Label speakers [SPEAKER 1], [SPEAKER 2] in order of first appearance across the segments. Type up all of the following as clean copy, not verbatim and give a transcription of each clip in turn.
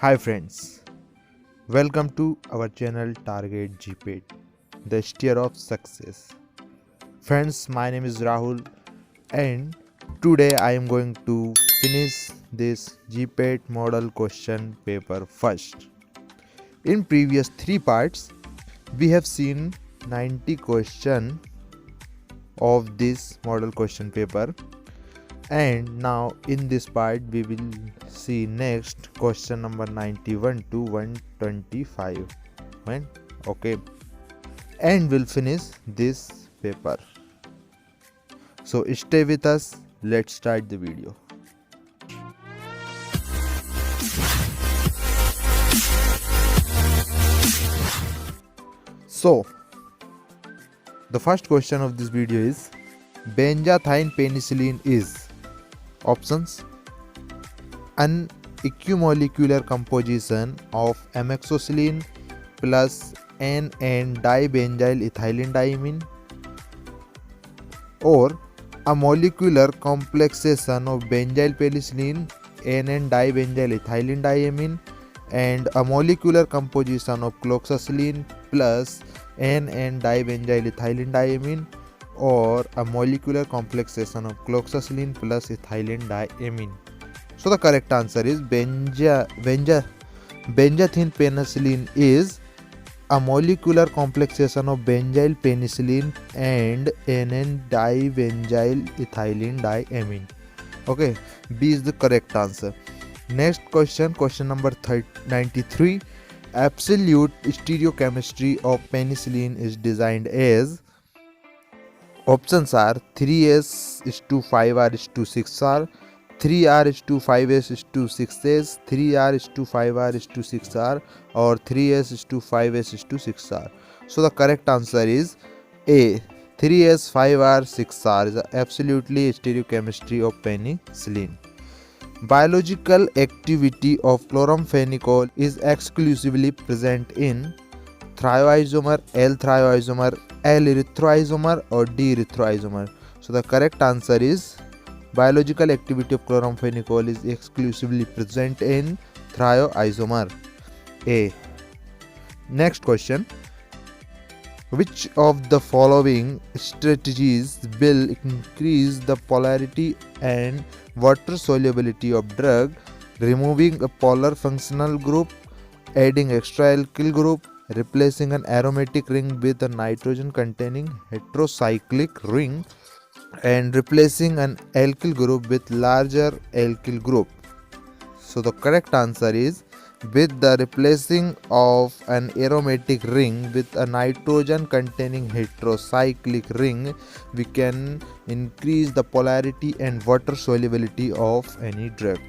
[SPEAKER 1] Hi friends, welcome to our channel Target GPAT, the steer of success. Friends, my name is Rahul and today I am going to finish this GPAT model question paper first. In previous 3 parts, we have seen 90 question of this model question paper, and now in this part we will see next question number 91 to 125. Right? Okay, and we'll finish this paper. So stay with us. Let's start the video. So the first question of this video is, benzathine penicillin is options: an equimolecular composition of amoxicillin plus N-dibenzyl ethylene diamine, or a molecular complexation of benzyl penicillin, N-dibenzyl ethylene diamine, and a molecular composition of cloxacillin plus N-dibenzyl ethylene diamine, or a molecular complexation of cloxacillin plus ethylene diamine. So the correct answer is benzathine penicillin is a molecular complexation of benzyl penicillin and N-dibenzyl ethylene diamine. Okay, B is the correct answer. Next question, question number 93. Absolute stereochemistry of penicillin is designed as. Options are 3s:5r:6r, 3r:5s:6s, 3r:5r:6r, or 3s:5s:6r. So the correct answer is A. 3s:5r:6r is the absolutely stereochemistry of penicillin. Biological activity of chloramphenicol is exclusively present in thioisomer, L-thioisomer, L-erythroisomer, or D-erythroisomer. So the correct answer is biological activity of chloramphenicol is exclusively present in thioisomer, A. Next question. Which of the following strategies will increase the polarity and water solubility of drug? Removing a polar functional group, adding extra alkyl group, replacing an aromatic ring with a nitrogen containing heterocyclic ring, and replacing an alkyl group with larger alkyl group. So the correct answer is, with the replacing of an aromatic ring with a nitrogen containing heterocyclic ring, we can increase the polarity and water solubility of any drug.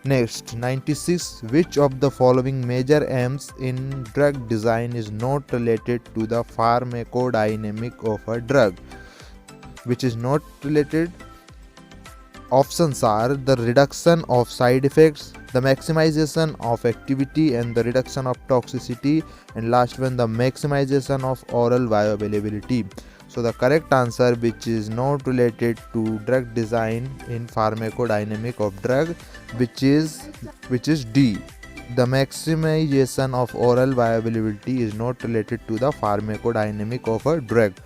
[SPEAKER 1] Next, 96. Which of the following major aims in drug design is not related to the pharmacodynamic of a drug? Which is not related? Options are the reduction of side effects, the maximization of activity, and the reduction of toxicity, and last one, the maximization of oral bioavailability. So the correct answer, which is not related to drug design in pharmacodynamic of drug, which is D. The maximization of oral bioavailability is not related to the pharmacodynamic of a drug.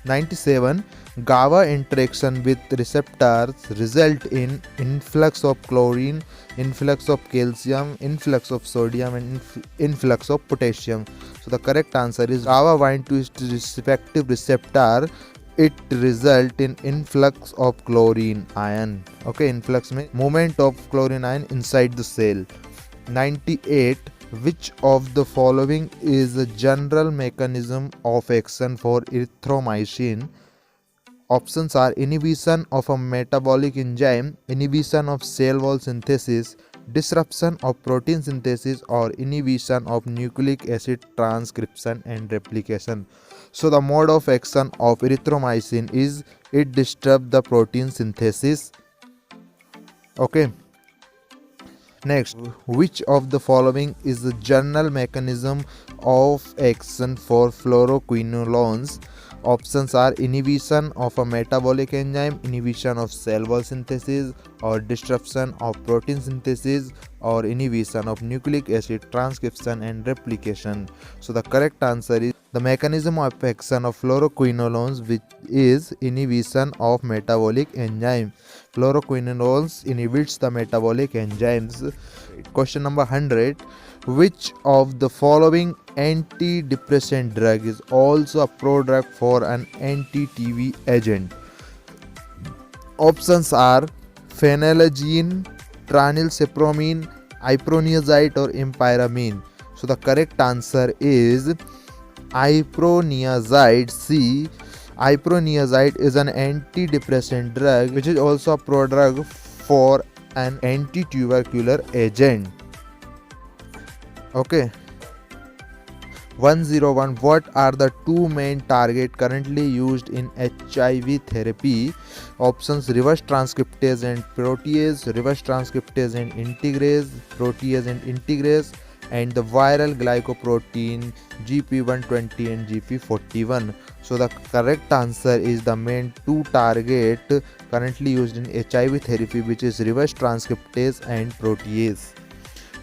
[SPEAKER 1] 97. GABA interaction with receptors result in influx of chlorine, influx of calcium, influx of sodium, and influx of potassium. So the correct answer is GABA bind to its respective receptor. It result in influx of chlorine ion. Okay, influx means movement of chlorine ion inside the cell. 98. Which of the following is the general mechanism of action for erythromycin? Options are inhibition of a metabolic enzyme, inhibition of cell wall synthesis, disruption of protein synthesis, or inhibition of nucleic acid transcription and replication. So the mode of action of erythromycin is it disturbs the protein synthesis. Okay. Next, which of the following is the general mechanism of action for fluoroquinolones? Options are inhibition of a metabolic enzyme, inhibition of cell wall synthesis, or disruption of protein synthesis, or inhibition of nucleic acid transcription and replication. So the correct answer is the mechanism of action of fluoroquinolones, which is inhibition of metabolic enzyme. Fluoroquinolones inhibits the metabolic enzymes. Question number 100. Which of the following antidepressant drug is also a prodrug for an anti-TB agent? Options are phenylalgine, tranylcypromine, iproniazide, or empyramine. So the correct answer is iproniazide. C. Iproniazide is an antidepressant drug which is also a prodrug for an anti-tubercular agent. Okay. 101. What are the two main targets currently used in HIV therapy? Options: reverse transcriptase and protease, reverse transcriptase and integrase, protease and integrase, and the viral glycoprotein GP120 and GP41. So the correct answer is the main two target currently used in HIV therapy, which is reverse transcriptase and protease.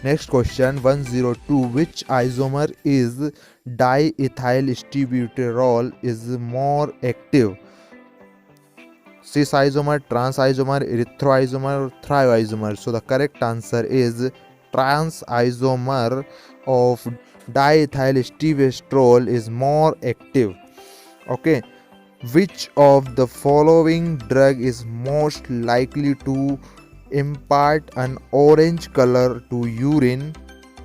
[SPEAKER 1] Next question 102. Which isomer is diethylstilbutyrol is more active? Cis isomer, trans isomer, erythroisomer, or thioisomer? So the correct answer is trans isomer of diethylstilbutyrol is more active. Okay. Which of the following drug is most likely to impart an orange color to urine,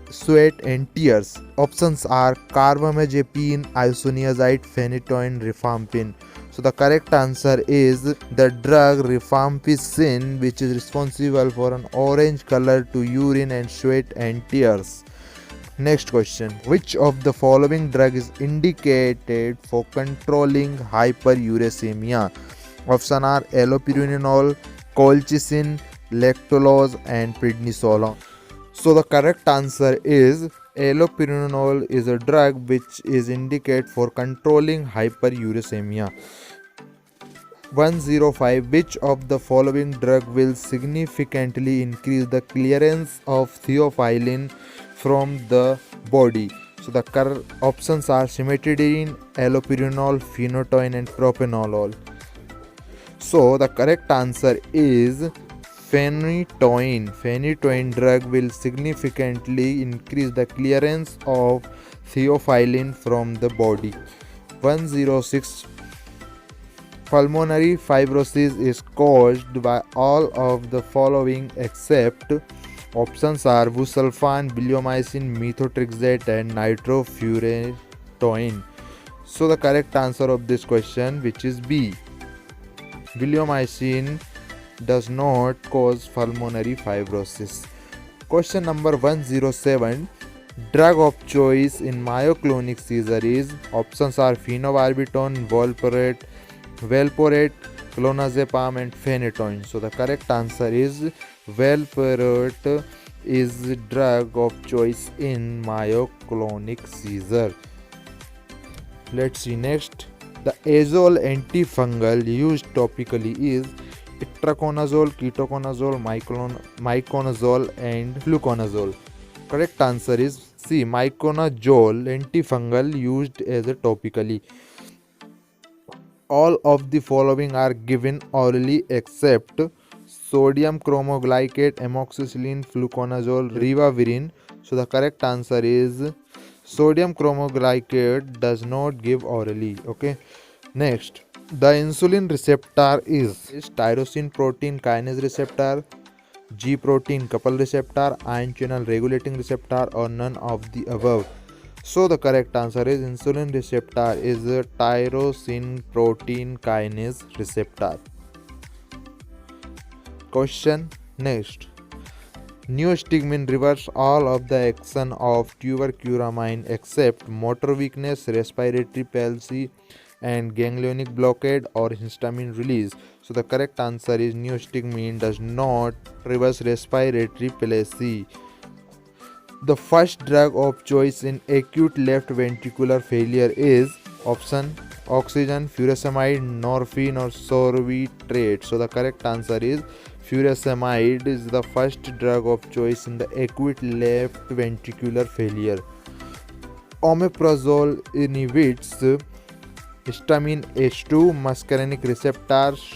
[SPEAKER 1] sweat, and tears? Options are carbamazepine, isoniazid, phenytoin, rifampin. So the correct answer is the drug rifampicin, which is responsible for an orange color to urine and sweat and tears. Next question. Which of the following drug is indicated for controlling hyperuricemia? Options are allopurinol, colchicine, lactulose, and prednisolone. So the correct answer is allopurinol is a drug which is indicated for controlling hyperuricemia. 105. Which of the following drug will significantly increase the clearance of theophylline from the body? So the options are cimetidine, allopurinol, phenytoin, and propranolol. So the correct answer is phenytoin. Phenytoin drug will significantly increase the clearance of theophylline from the body. 106. Pulmonary fibrosis is caused by all of the following except. Options are busulfan, bleomycin, methotrexate, and nitrofurantoin. So the correct answer of this question, which is B. Bleomycin does not cause pulmonary fibrosis. Question number 107. Drug of choice in myoclonic seizure is. Options are phenobarbital, valproate, clonazepam, and phenytoin. So the correct answer is valproate is drug of choice in myoclonic seizure. Let's see next. The azole antifungal used topically is itraconazole, ketoconazole, miconazole, and fluconazole. Correct answer is C. Miconazole antifungal used as a topically. All of the following are given orally except sodium chromoglycate, amoxicillin, fluconazole, ribavirin. So the correct answer is sodium chromoglycate does not give orally. Okay. Next, the insulin receptor is tyrosine protein kinase receptor, G protein couple receptor, ion channel regulating receptor, or none of the above. So the correct answer is insulin receptor is a tyrosine protein kinase receptor. Question next. Neostigmine reverses all of the action of tuberculamine except motor weakness, respiratory palsy, and ganglionic blockade or histamine release. So the correct answer is neostigmine does not reverse respiratory palsy. The first drug of choice in acute left ventricular failure is. Option oxygen, furosemide, morphine, or sorbitrate? So the correct answer is furosemide is the first drug of choice in the acute left ventricular failure. Omeprazole inhibits histamine H2 muscarinic receptors,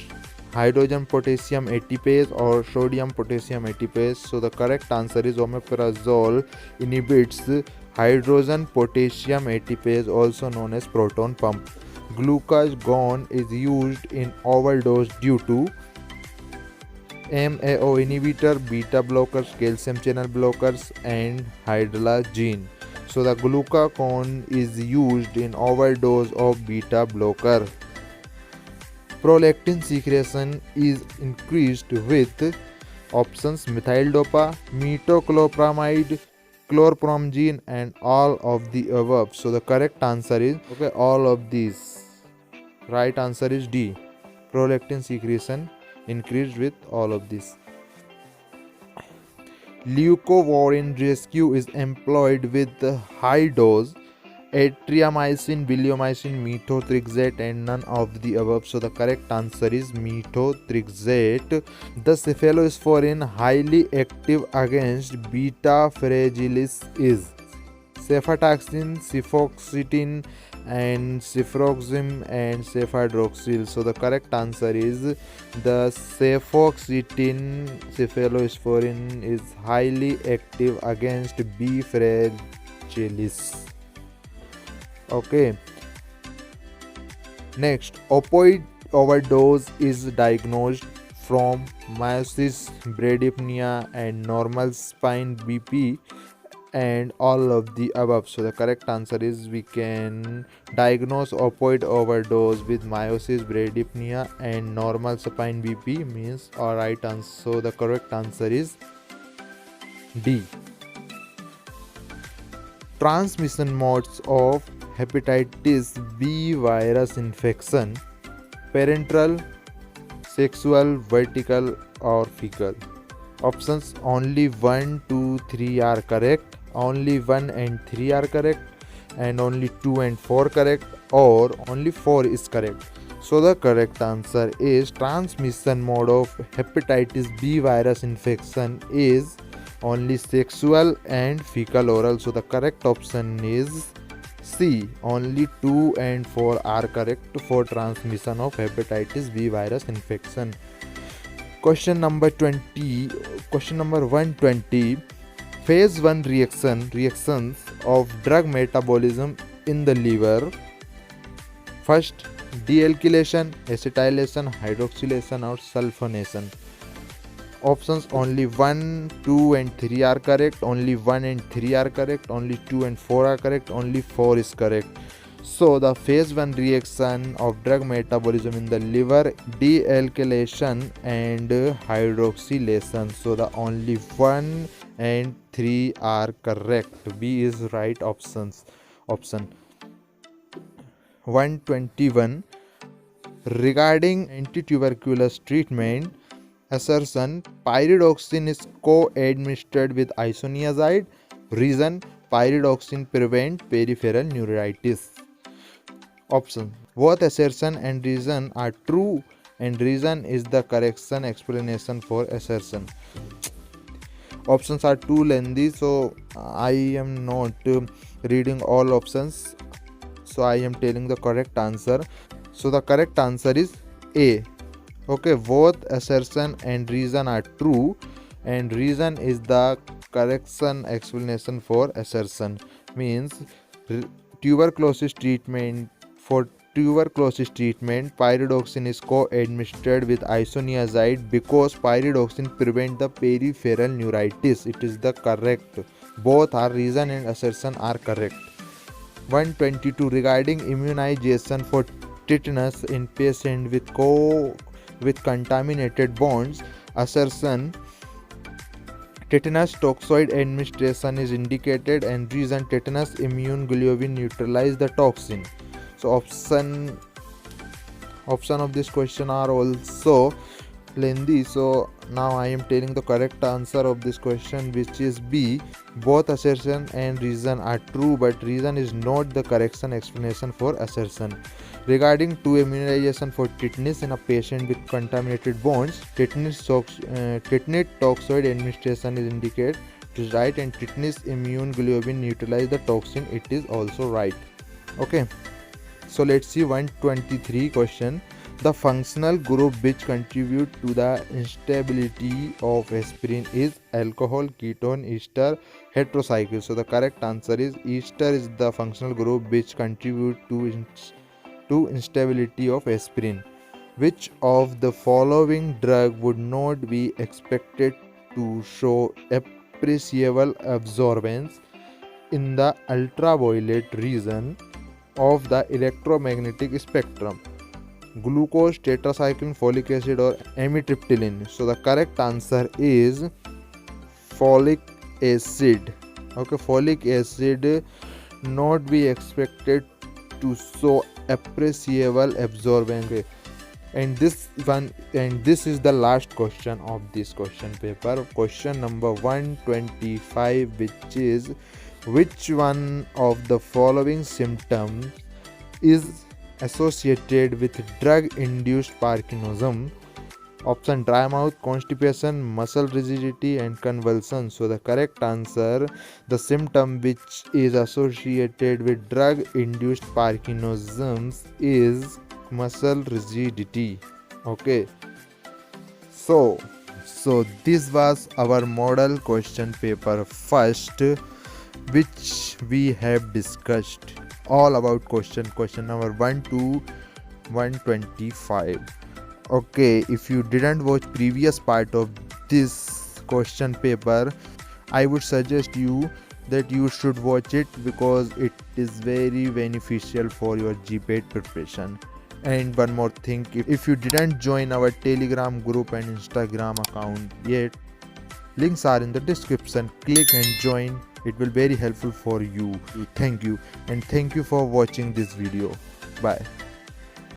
[SPEAKER 1] hydrogen potassium ATPase, or sodium potassium ATPase. So the correct answer is omeprazole inhibits hydrogen potassium ATPase, also known as proton pump. Glucagon is used in overdose due to MAO inhibitor, beta blockers, calcium channel blockers, and hydralazine. So the glucagon is used in overdose of beta blocker. Prolactin secretion is increased with options methyl dopa, metoclopramide, chlorpromazine, and all of the above. So the correct answer is all of these. Right answer is D. Prolactin secretion increased with all of this. Leucovorin rescue is employed with high dose atreomycin, bleomycin, methotrexate, and none of the above. So the correct answer is methotrexate. The cephalosporin highly active against beta fragilis is cefotaxime, cefoxitin, and cefuroxime, and cefadroxil. So the correct answer is the cefoxitin. Cephalosporin is highly active against B. fragilis. Okay. Next, opioid overdose is diagnosed from meiosis, bradypnea, and normal spine BP, and all of the above. So the correct answer is we can diagnose opioid overdose with meiosis, bradypnea, and normal supine BP means alright answer. So the correct answer is D. Transmission modes of hepatitis B virus infection: parenteral, sexual, vertical, or fecal. Options only 1, 2, 3 are correct, only 1 and 3 are correct, and only 2 and 4 correct, or only 4 is correct. So the correct answer is transmission mode of hepatitis B virus infection is only sexual and fecal oral. So the correct option is C. Only 2 and 4 are correct for transmission of hepatitis B virus infection. Question number 120. Phase 1 reactions of drug metabolism in the liver. First, dealkylation, acetylation, hydroxylation, or sulfonation. Options only 1, 2 and 3 are correct, only 1 and 3 are correct, only 2 and 4 are correct, only 4 is correct. So the phase 1 reaction of drug metabolism in the liver, dealkylation and hydroxylation. So the only 1 and 3 are correct. B is right option. 121. Regarding antituberculous treatment assertion, pyridoxine is co-administered with isoniazid. Reason: pyridoxine prevent peripheral neuritis. Option: both assertion and reason are true, and reason is the correct explanation for assertion. Options are too lengthy, so I am not reading all options, so I am telling the correct answer. So the correct answer is A. Okay, both assertion and reason are true, and reason is the correction explanation for assertion. Means tuberculosis treatment. For tuberculosis treatment, pyridoxine is co-administered with isoniazid because pyridoxine prevent the peripheral neuritis. It is the correct. Both are reason and assertion are correct. 122. Regarding immunization for tetanus in patient with contaminated bonds, assertion: tetanus toxoid administration is indicated, and reason: tetanus immune globulin neutralize the toxin. So option of this question are also lengthy, so Now I am telling the correct answer of this question, which is B. Both assertion and reason are true, but reason is not the correct explanation for assertion. Regarding to immunization for tetanus in a patient with contaminated bones, tetanus toxoid administration is indicated. It is right, and tetanus immune globulin neutralize the toxin. It is also right. Okay. So let's see 123 question. The functional group which contribute to the instability of aspirin is alcohol, ketone, ester, heterocycle. So the correct answer is ester is the functional group which contribute to instability of aspirin. Which of the following drug would not be expected to show appreciable absorbance in the ultraviolet region of the electromagnetic spectrum? Glucose, tetracycline, folic acid, or amitriptyline? So the correct answer is folic acid. Okay, folic acid not be expected to show appreciable absorbance. Okay. And this is the last question of this question paper, question number 125, which is, which one of the following symptoms is associated with drug induced Parkinsonism? Option: dry mouth, constipation, muscle rigidity, and convulsion. So the correct answer, the symptom which is associated with drug induced Parkinsonism is muscle rigidity. Okay, so this was our model question paper first, which we have discussed all about question number 1 to 125. Okay, if you didn't watch previous part of this question paper, I would suggest you that you should watch it, because it is very beneficial for your GPAT preparation. And one more thing, if you didn't join our Telegram group and Instagram account yet, links are in the description. Click and join. It will be very helpful for you. Thank you, and thank you for watching this video. Bye.